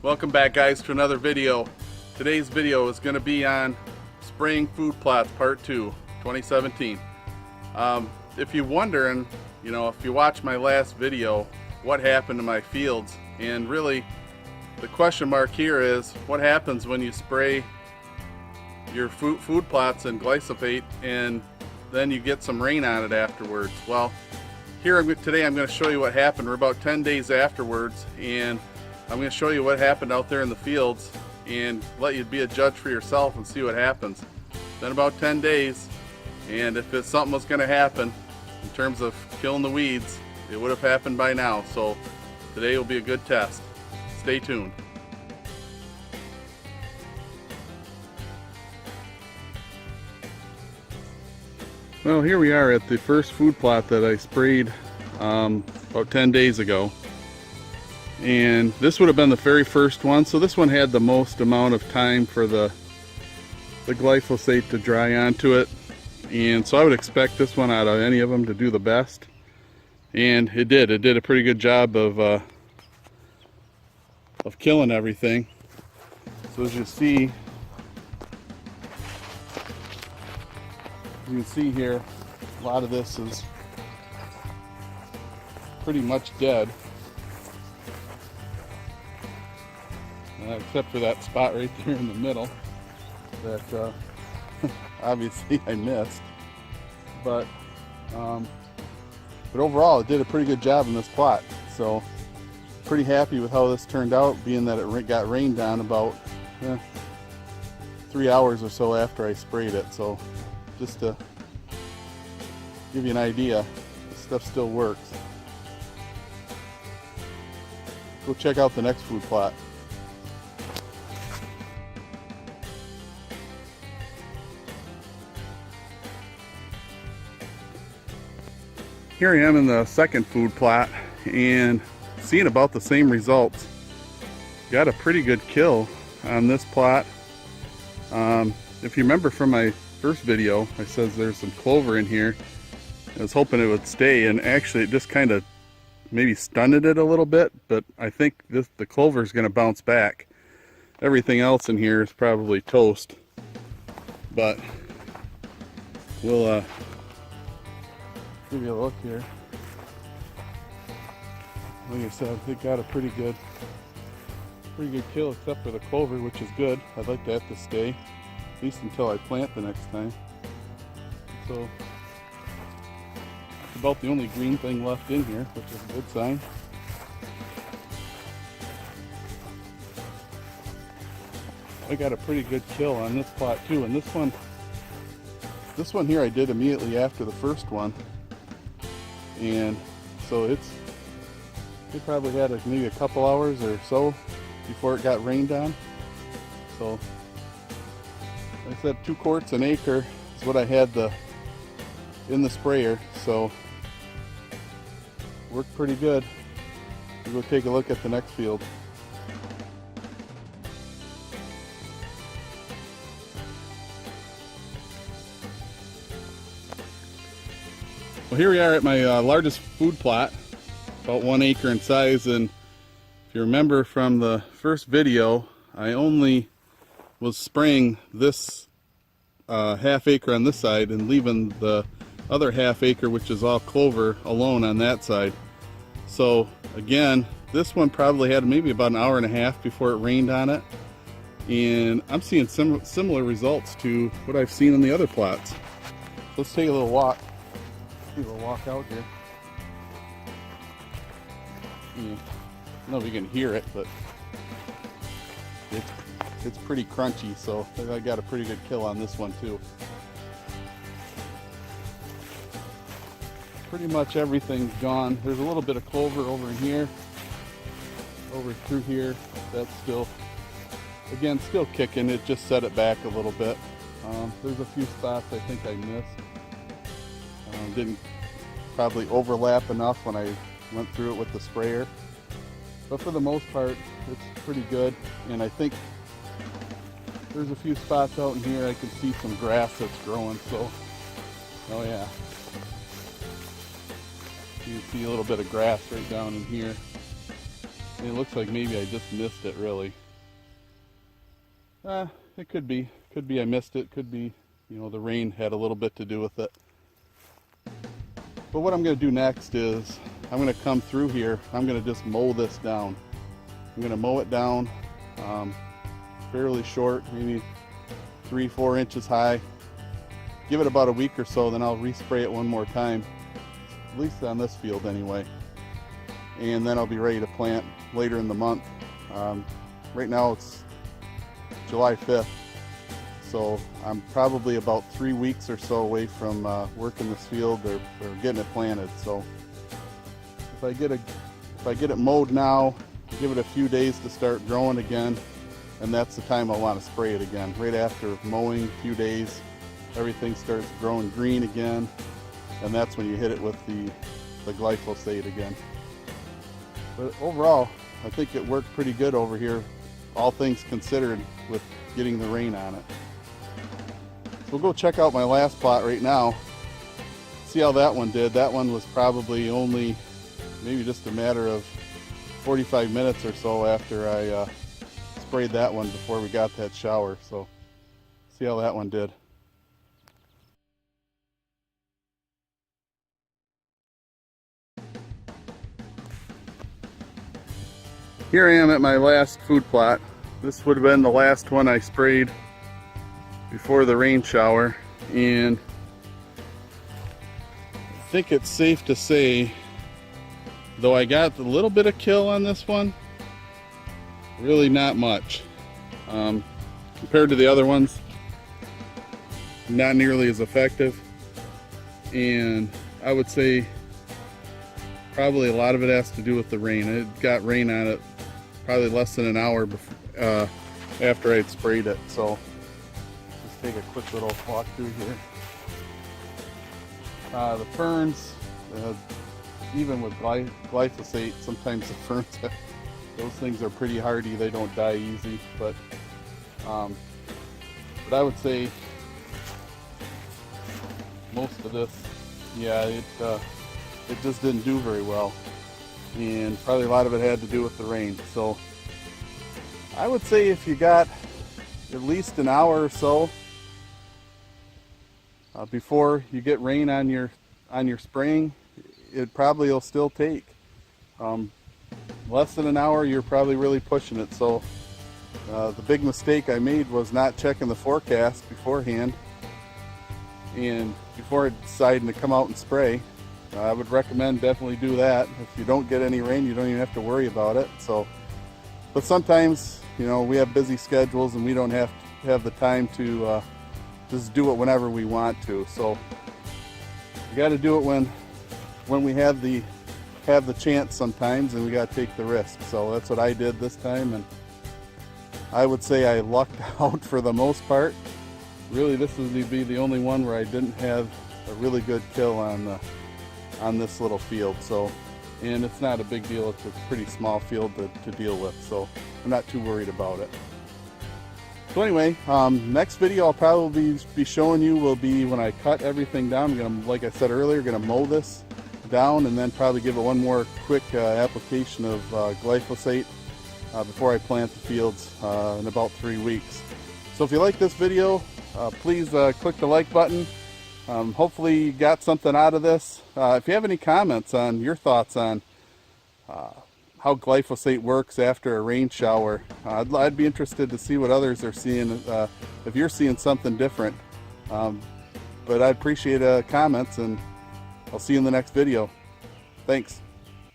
Welcome back, guys, to another video. Today's video is going to be on spraying food plots part 2 2017. If you're wondering, if you watch my last video, what happened to my fields, and really the question mark here is what happens when you spray your food plots in glyphosate and then you get some rain on it afterwards. Well, today I'm going to show you what happened. We're about 10 days afterwards, and I'm going to show you what happened out there in the fields and let you be a judge for yourself and see what happens. Then about 10 days, and if something was going to happen in terms of killing the weeds, it would have happened by now. So today will be a good test. Stay tuned. Well, here we are at the first food plot that I sprayed about 10 days ago. And this would have been the very first one, so this one had the most amount of time for the glyphosate to dry onto it, and so I would expect this one out of any of them to do the best, and it did a pretty good job of killing everything. So as you can see here, a lot of this is pretty much dead. Except for that spot right there in the middle that obviously I missed, but overall it did a pretty good job in this plot. So pretty happy with how this turned out, being that it got rained on about 3 hours or so after I sprayed it. So just to give you an idea, this stuff still works. Go check out the next food plot. Here I am in the second food plot and seeing about the same results. Got a pretty good kill on this plot. If you remember from my first video, I said there's some clover in here. I was hoping it would stay, and actually it just kind of maybe stunted it a little bit, but I think the clover is going to bounce back. Everything else in here is probably toast, but we'll give you a look here. Like I said, it got a pretty good kill, except for the clover, which is good. I'd like that to stay, at least until I plant the next time. So it's about the only green thing left in here, which is a good sign. I got a pretty good kill on this plot too, and this one here I did immediately after the first one. And so it probably had maybe a couple hours or so before it got rained on. So like I said, 2 quarts an acre is what I had in the sprayer, so worked pretty good. We'll go take a look at the next field. Well, here we are at my largest food plot, about 1 acre in size, and if you remember from the first video, I only was spraying this half acre on this side and leaving the other half acre, which is all clover, alone on that side. So again, this one probably had maybe about an hour and a half before it rained on it, and I'm seeing similar results to what I've seen in the other plots. So let's take a little walk. We'll walk out here. I don't know if you can hear it, but it's pretty crunchy, so I got a pretty good kill on this one too. Pretty much everything's gone. There's a little bit of clover over in here, over through here. That's still kicking. It just set it back a little bit. There's a few spots I think I missed. Didn't probably overlap enough when I went through it with the sprayer, but for the most part it's pretty good. And I think there's a few spots out in here I can see some grass that's growing, so oh yeah, you can see a little bit of grass right down in here. It looks like maybe I just missed it, really. It could be. Could be I missed it. Could be, the rain had a little bit to do with it. But what I'm going to do next is I'm going to come through here. I'm going to just mow this down. I'm going to mow it down fairly short, maybe 3-4 inches high. Give it about a week or so, then I'll respray it one more time, at least on this field anyway. And then I'll be ready to plant later in the month. Right now it's July 5th, so I'm probably about 3 weeks or so away from working this field or getting it planted. So if I get it mowed now, give it a few days to start growing again, and that's the time I'll want to spray it again. Right after mowing, a few days, everything starts growing green again, and that's when you hit it with the glyphosate again. But overall, I think it worked pretty good over here, all things considered, with getting the rain on it. So we'll go check out my last plot right now, see how that one did. That one was probably only maybe just a matter of 45 minutes or so after I sprayed that one before we got that shower. So see how that one did. Here I am at my last food plot. This would have been the last one I sprayed before the rain shower, and I think it's safe to say, though I got a little bit of kill on this one, really not much. Compared to the other ones, not nearly as effective. And I would say probably a lot of it has to do with the rain. It got rain on it probably less than an hour before, after I'd sprayed it. So just take a quick little walk through here. The ferns, even with glyphosate, sometimes the ferns, those things are pretty hardy. They don't die easy, but I would say most of this, yeah, it just didn't do very well, and probably a lot of it had to do with the rain. So I would say if you got at least an hour or so before you get rain on your spraying, it probably will still take. Less than an hour, you're probably really pushing it. So the big mistake I made was not checking the forecast beforehand, and before deciding to come out and spray. I would recommend definitely do that. If you don't get any rain, you don't even have to worry about it. So, but sometimes, we have busy schedules and we don't have the time to just do it whenever we want to. So you got to do it when we have the chance sometimes, and we got to take the risk. So that's what I did this time, and I would say I lucked out for the most part. Really, this would be the only one where I didn't have a really good kill on this little field. So, and it's not a big deal. It's a pretty small field to deal with, so I'm not too worried about it. So anyway, next video I'll probably be showing you will be when I cut everything down. I'm gonna, like I said earlier, gonna mow this down and then probably give it one more quick application of glyphosate before I plant the fields in about 3 weeks. So if you like this video, please click the like button. Hopefully you got something out of this. If you have any comments on your thoughts on how glyphosate works after a rain shower, I'd be interested to see what others are seeing, if you're seeing something different. But I'd appreciate comments, and I'll see you in the next video. Thanks.